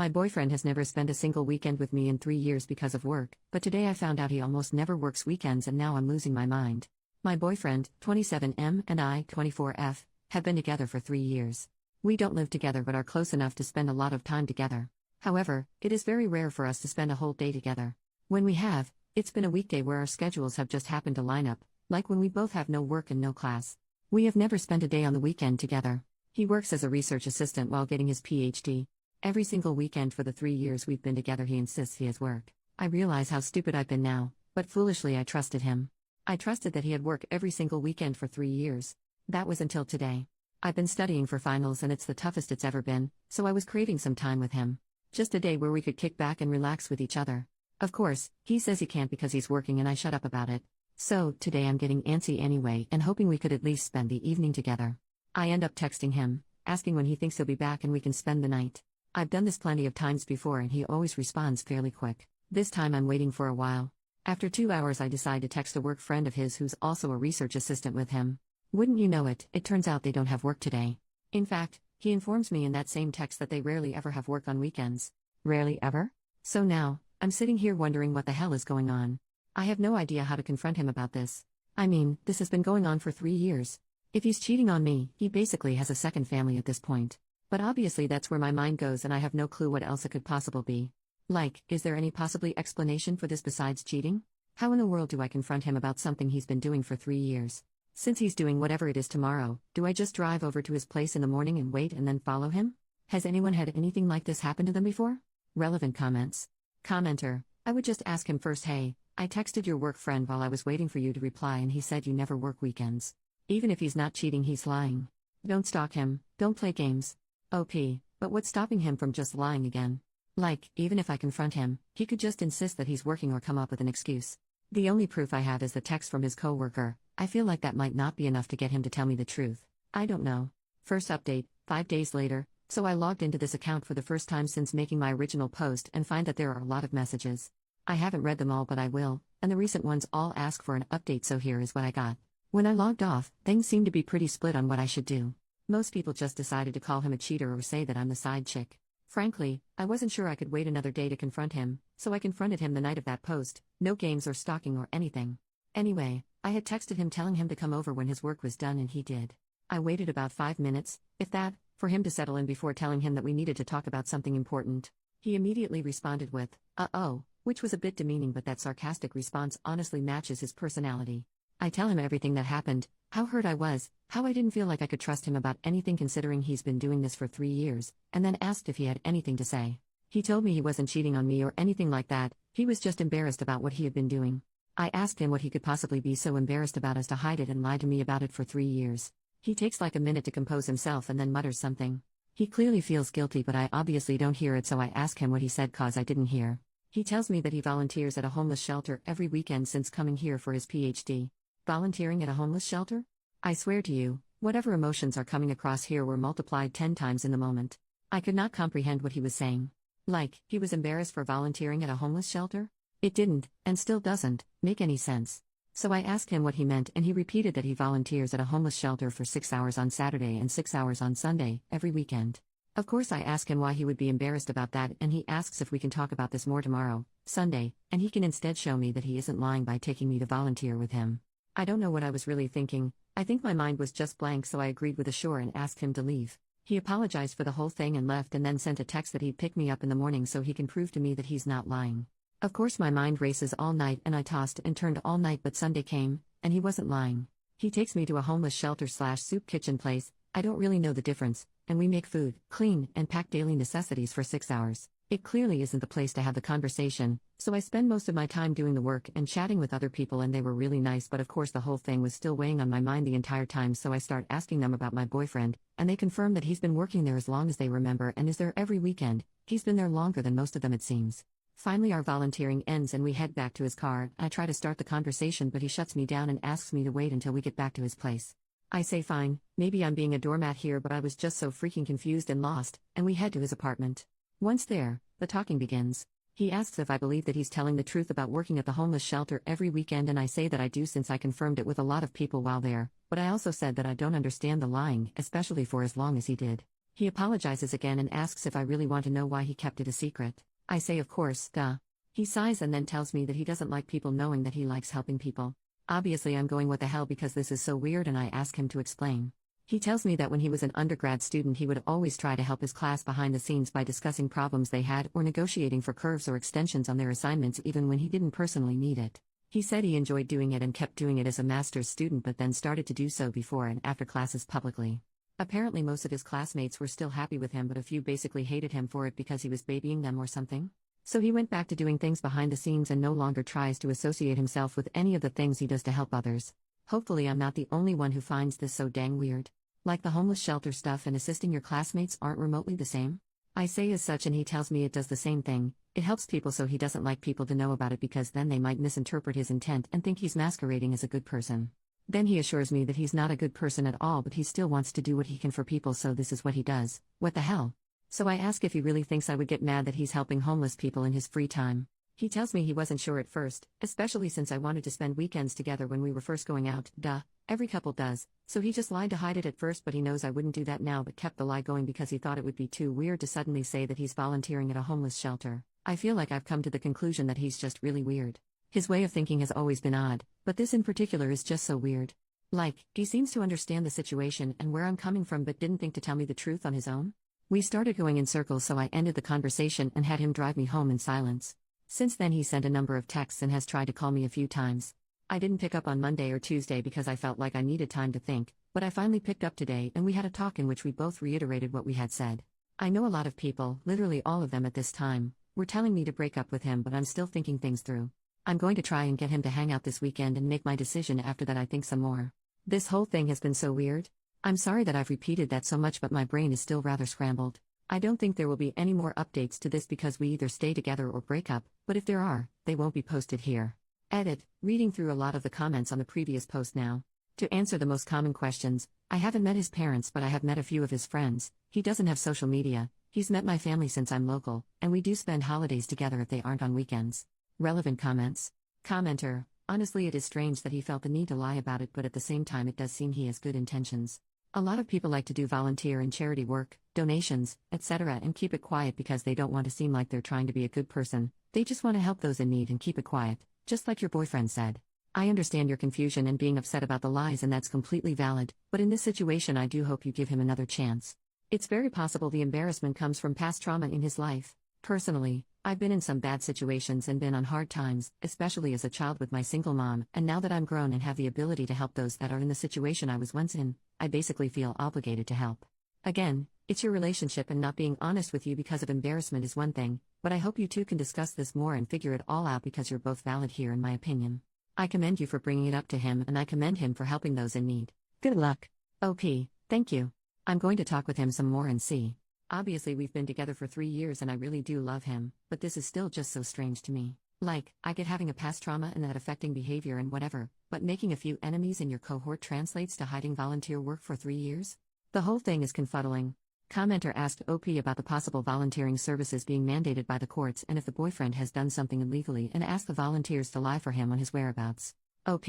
My boyfriend has never spent a single weekend with me in 3 years because of work, but today I found out he almost never works weekends and now I'm losing my mind. My boyfriend, 27M, and I, 24F, have been together for 3 years. We don't live together but are close enough to spend a lot of time together. However, it is very rare for us to spend a whole day together. When we have, it's been a weekday where our schedules have just happened to line up, like when we both have no work and no class. We have never spent a day on the weekend together. He works as a research assistant while getting his PhD. Every single weekend for the 3 years we've been together he insists he has work. I realize how stupid I've been now, but foolishly I trusted him. I trusted that he had work every single weekend for 3 years. That was until today. I've been studying for finals and it's the toughest it's ever been, so I was craving some time with him. Just a day where we could kick back and relax with each other. Of course, he says he can't because he's working and I shut up about it. So, today I'm getting antsy anyway and hoping we could at least spend the evening together. I end up texting him, asking when he thinks he'll be back and we can spend the night. I've done this plenty of times before and he always responds fairly quick. This time I'm waiting for a while. After 2 hours I decide to text a work friend of his who's also a research assistant with him. Wouldn't you know it, it turns out they don't have work today. In fact, he informs me in that same text that they rarely ever have work on weekends. Rarely ever? So now, I'm sitting here wondering what the hell is going on. I have no idea how to confront him about this. I mean, this has been going on for 3 years. If he's cheating on me, he basically has a second family at this point. But obviously that's where my mind goes and I have no clue what else it could possibly be. Like, is there any possibly explanation for this besides cheating? How in the world do I confront him about something he's been doing for 3 years? Since he's doing whatever it is tomorrow, do I just drive over to his place in the morning and wait and then follow him? Has anyone had anything like this happen to them before? Relevant comments. Commenter, I would just ask him first, hey, I texted your work friend while I was waiting for you to reply and he said you never work weekends. Even if he's not cheating he's lying. Don't stalk him, don't play games. OP, but what's stopping him from just lying again? Like, even if I confront him, he could just insist that he's working or come up with an excuse. The only proof I have is the text from his coworker. I feel like that might not be enough to get him to tell me the truth. I don't know. First update, 5 days later, so I logged into this account for the first time since making my original post and find that there are a lot of messages. I haven't read them all but I will, and the recent ones all ask for an update so here is what I got. When I logged off, things seemed to be pretty split on what I should do. Most people just decided to call him a cheater or say that I'm the side chick. Frankly, I wasn't sure I could wait another day to confront him, so I confronted him the night of that post, no games or stalking or anything. Anyway, I had texted him telling him to come over when his work was done and he did. I waited about 5 minutes, if that, for him to settle in before telling him that we needed to talk about something important. He immediately responded with, uh-oh, which was a bit demeaning but that sarcastic response honestly matches his personality. I tell him everything that happened, how hurt I was, how I didn't feel like I could trust him about anything considering he's been doing this for 3 years, and then asked if he had anything to say. He told me he wasn't cheating on me or anything like that, he was just embarrassed about what he had been doing. I asked him what he could possibly be so embarrassed about as to hide it and lie to me about it for 3 years. He takes like a minute to compose himself and then mutters something. He clearly feels guilty but I obviously don't hear it so I ask him what he said cause I didn't hear. He tells me that he volunteers at a homeless shelter every weekend since coming here for his PhD. Volunteering at a homeless shelter? I swear to you, whatever emotions are coming across here were multiplied 10 times in the moment. I could not comprehend what he was saying. Like, he was embarrassed for volunteering at a homeless shelter? It didn't, and still doesn't, make any sense. So I asked him what he meant and he repeated that he volunteers at a homeless shelter for 6 hours on Saturday and 6 hours on Sunday, every weekend. Of course I ask him why he would be embarrassed about that and he asks if we can talk about this more tomorrow, Sunday, and he can instead show me that he isn't lying by taking me to volunteer with him. I don't know what I was really thinking. I think my mind was just blank so I agreed with a sure and asked him to leave. He apologized for the whole thing and left and then sent a text that he'd pick me up in the morning so he can prove to me that he's not lying. Of course my mind races all night and I tossed and turned all night but Sunday came, and he wasn't lying. He takes me to a homeless shelter/soup kitchen place, I don't really know the difference, and we make food, clean, and pack daily necessities for 6 hours. It clearly isn't the place to have the conversation, so I spend most of my time doing the work and chatting with other people and they were really nice but of course the whole thing was still weighing on my mind the entire time so I start asking them about my boyfriend, and they confirm that he's been working there as long as they remember and is there every weekend. He's been there longer than most of them it seems. Finally our volunteering ends and we head back to his car. I try to start the conversation but he shuts me down and asks me to wait until we get back to his place. I say fine, maybe I'm being a doormat here but I was just so freaking confused and lost, and we head to his apartment. Once there, the talking begins. He asks if I believe that he's telling the truth about working at the homeless shelter every weekend and I say that I do since I confirmed it with a lot of people while there, but I also said that I don't understand the lying, especially for as long as he did. He apologizes again and asks if I really want to know why he kept it a secret. I say of course, duh. He sighs and then tells me that he doesn't like people knowing that he likes helping people. Obviously I'm going what the hell because this is so weird and I ask him to explain. He tells me that when he was an undergrad student he would always try to help his class behind the scenes by discussing problems they had or negotiating for curves or extensions on their assignments even when he didn't personally need it. He said he enjoyed doing it and kept doing it as a master's student but then started to do so before and after classes publicly. Apparently most of his classmates were still happy with him but a few basically hated him for it because he was babying them or something. So he went back to doing things behind the scenes and no longer tries to associate himself with any of the things he does to help others. Hopefully I'm not the only one who finds this so dang weird. Like the homeless shelter stuff and assisting your classmates aren't remotely the same? I say as such and he tells me it does the same thing. It helps people so he doesn't like people to know about it because then they might misinterpret his intent and think he's masquerading as a good person. Then he assures me that he's not a good person at all but he still wants to do what he can for people so this is what he does. What the hell? So I ask if he really thinks I would get mad that he's helping homeless people in his free time. He tells me he wasn't sure at first, especially since I wanted to spend weekends together when we were first going out, duh, every couple does, so he just lied to hide it at first but he knows I wouldn't do that now but kept the lie going because he thought it would be too weird to suddenly say that he's volunteering at a homeless shelter. I feel like I've come to the conclusion that he's just really weird. His way of thinking has always been odd, but this in particular is just so weird. Like, he seems to understand the situation and where I'm coming from but didn't think to tell me the truth on his own. We started going in circles so I ended the conversation and had him drive me home in silence. Since then he sent a number of texts and has tried to call me a few times. I didn't pick up on Monday or Tuesday because I felt like I needed time to think, but I finally picked up today and we had a talk in which we both reiterated what we had said. I know a lot of people, literally all of them at this time, were telling me to break up with him but I'm still thinking things through. I'm going to try and get him to hang out this weekend and make my decision after that I think some more. This whole thing has been so weird. I'm sorry that I've repeated that so much but my brain is still rather scrambled. I don't think there will be any more updates to this because we either stay together or break up, but if there are, they won't be posted here. Edit, reading through a lot of the comments on the previous post now. To answer the most common questions, I haven't met his parents but I have met a few of his friends, he doesn't have social media, he's met my family since I'm local, and we do spend holidays together if they aren't on weekends. Relevant comments. Commenter, honestly it is strange that he felt the need to lie about it but at the same time it does seem he has good intentions. A lot of people like to do volunteer and charity work, donations, etc. and keep it quiet because they don't want to seem like they're trying to be a good person, they just want to help those in need and keep it quiet, just like your boyfriend said. I understand your confusion and being upset about the lies and that's completely valid, but in this situation I do hope you give him another chance. It's very possible the embarrassment comes from past trauma in his life. Personally, I've been in some bad situations and been on hard times, especially as a child with my single mom, and now that I'm grown and have the ability to help those that are in the situation I was once in, I basically feel obligated to help. Again, it's your relationship and not being honest with you because of embarrassment is one thing, but I hope you two can discuss this more and figure it all out because you're both valid here in my opinion. I commend you for bringing it up to him and I commend him for helping those in need. Good luck. OP, thank you. I'm going to talk with him some more and see. Obviously we've been together for 3 years and I really do love him, but this is still just so strange to me. Like, I get having a past trauma and that affecting behavior and whatever, but making a few enemies in your cohort translates to hiding volunteer work for 3 years? The whole thing is confuddling. Commenter asked OP about the possible volunteering services being mandated by the courts and if the boyfriend has done something illegally and asked the volunteers to lie for him on his whereabouts. OP,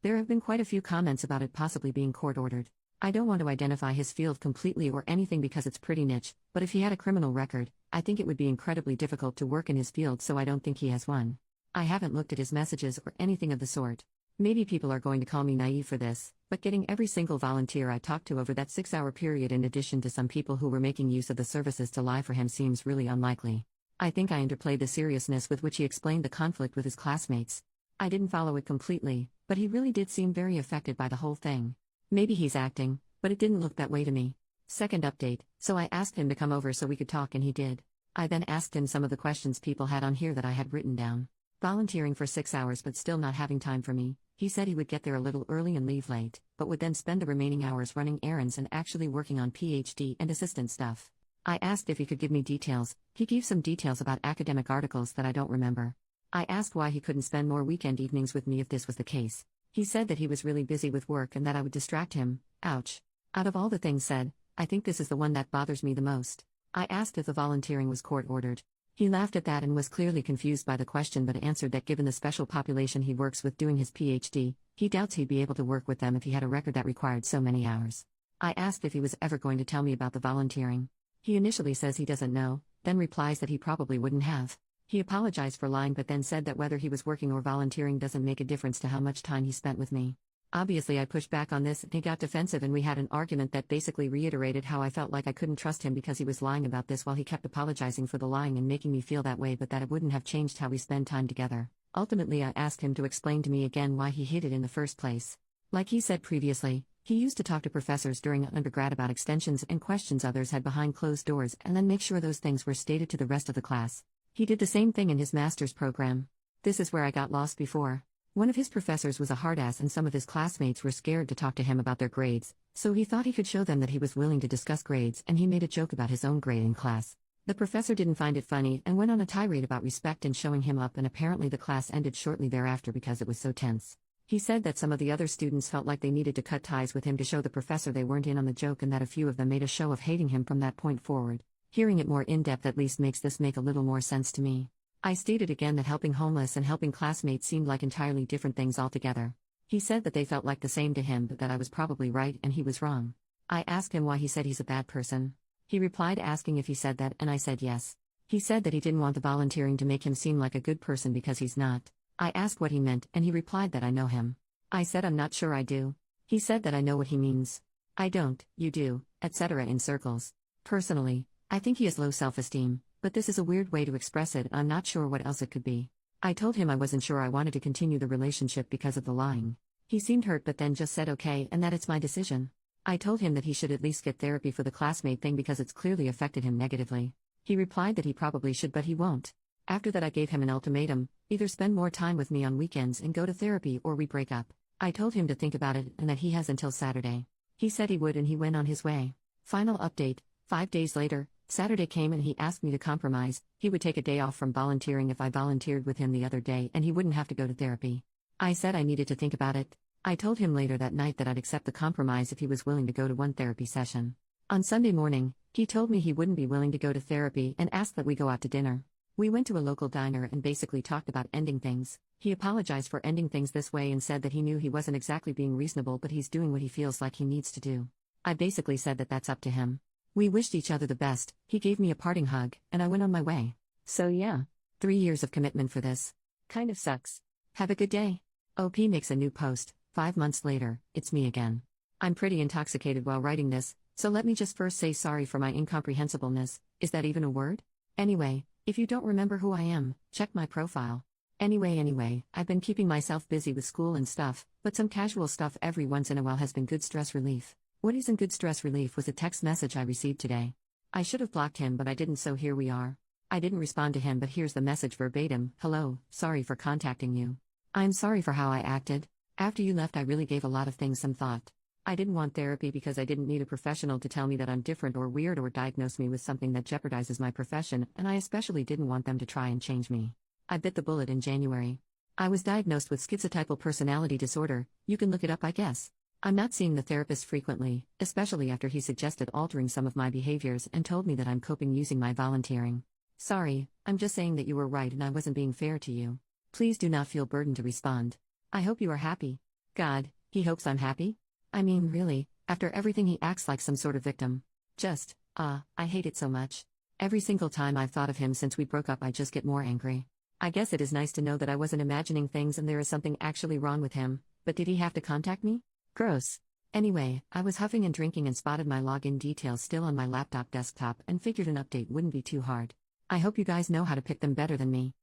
there have been quite a few comments about it possibly being court-ordered. I don't want to identify his field completely or anything because it's pretty niche, but if he had a criminal record, I think it would be incredibly difficult to work in his field so I don't think he has one. I haven't looked at his messages or anything of the sort. Maybe people are going to call me naive for this, but getting every single volunteer I talked to over that 6-hour period in addition to some people who were making use of the services to lie for him seems really unlikely. I think I underplayed the seriousness with which he explained the conflict with his classmates. I didn't follow it completely, but he really did seem very affected by the whole thing. Maybe he's acting, but it didn't look that way to me. Second update, so I asked him to come over so we could talk and he did. I then asked him some of the questions people had on here that I had written down. Volunteering for 6 hours but still not having time for me. He said he would get there a little early and leave late, but would then spend the remaining hours running errands and actually working on PhD and assistant stuff. I asked if he could give me details. He gave some details about academic articles that I don't remember. I asked why he couldn't spend more weekend evenings with me if this was the case. He said that he was really busy with work and that I would distract him. Ouch. Out of all the things said, I think this is the one that bothers me the most. I asked if the volunteering was court-ordered. He laughed at that and was clearly confused by the question but answered that given the special population he works with doing his PhD, he doubts he'd be able to work with them if he had a record that required so many hours. I asked if he was ever going to tell me about the volunteering. He initially says he doesn't know, then replies that he probably wouldn't have. He apologized for lying but then said that whether he was working or volunteering doesn't make a difference to how much time he spent with me. Obviously, I pushed back on this and he got defensive, and we had an argument that basically reiterated how I felt like I couldn't trust him because he was lying about this while he kept apologizing for the lying and making me feel that way, but that it wouldn't have changed how we spend time together. Ultimately, I asked him to explain to me again why he hid it in the first place. Like he said previously, he used to talk to professors during undergrad about extensions and questions others had behind closed doors and then make sure those things were stated to the rest of the class. He did the same thing in his master's program. This is where I got lost before. One of his professors was a hard-ass and some of his classmates were scared to talk to him about their grades, so he thought he could show them that he was willing to discuss grades, and he made a joke about his own grade in class. The professor didn't find it funny and went on a tirade about respect and showing him up, and apparently the class ended shortly thereafter because it was so tense. He said that some of the other students felt like they needed to cut ties with him to show the professor they weren't in on the joke, and that a few of them made a show of hating him from that point forward. Hearing it more in-depth at least makes this make a little more sense to me. I stated again that helping homeless and helping classmates seemed like entirely different things altogether. He said that they felt like the same to him, but that I was probably right and he was wrong. I asked him why he said he's a bad person. He replied asking if he said that, and I said yes. He said that he didn't want the volunteering to make him seem like a good person because he's not. I asked what he meant, and he replied that I know him. I said I'm not sure I do. He said that I know what he means. I don't, you do, etc. in circles. Personally, I think he has low self-esteem, but this is a weird way to express it, and I'm not sure what else it could be. I told him I wasn't sure I wanted to continue the relationship because of the lying. He seemed hurt but then just said okay and that it's my decision. I told him that he should at least get therapy for the classmate thing because it's clearly affected him negatively. He replied that he probably should but he won't. After that I gave him an ultimatum: either spend more time with me on weekends and go to therapy or we break up. I told him to think about it and that he has until Saturday. He said he would and he went on his way. Final update: 5 days later, Saturday came and he asked me to compromise. He would take a day off from volunteering if I volunteered with him the other day and he wouldn't have to go to therapy. I said I needed to think about it. I told him later that night that I'd accept the compromise if he was willing to go to one therapy session. On Sunday morning, he told me he wouldn't be willing to go to therapy and asked that we go out to dinner. We went to a local diner and basically talked about ending things. He apologized for ending things this way and said that he knew he wasn't exactly being reasonable but he's doing what he feels like he needs to do. I basically said that that's up to him. We wished each other the best, he gave me a parting hug, and I went on my way. So yeah, 3 years of commitment for this. Kind of sucks. Have a good day. OP makes a new post. 5 months later, it's me again. I'm pretty intoxicated while writing this, so let me just first say sorry for my incomprehensibleness. Is that even a word? Anyway, if you don't remember who I am, check my profile. Anyway, I've been keeping myself busy with school and stuff, but some casual stuff every once in a while has been good stress relief. What isn't good stress relief was a text message I received today. I should have blocked him but I didn't, so here we are. I didn't respond to him but here's the message verbatim. Hello, sorry for contacting you. I'm sorry for how I acted. After you left I really gave a lot of things some thought. I didn't want therapy because I didn't need a professional to tell me that I'm different or weird or diagnose me with something that jeopardizes my profession, and I especially didn't want them to try and change me. I bit the bullet in January. I was diagnosed with schizotypal personality disorder. You can look it up, I guess. I'm not seeing the therapist frequently, especially after he suggested altering some of my behaviors and told me that I'm coping using my volunteering. Sorry, I'm just saying that you were right and I wasn't being fair to you. Please do not feel burdened to respond. I hope you are happy. God, he hopes I'm happy? I mean, really, after everything he acts like some sort of victim. I hate it so much. Every single time I've thought of him since we broke up I just get more angry. I guess it is nice to know that I wasn't imagining things and there is something actually wrong with him, but did he have to contact me? Gross. Anyway, I was huffing and drinking and spotted my login details still on my laptop desktop and figured an update wouldn't be too hard. I hope you guys know how to pick them better than me.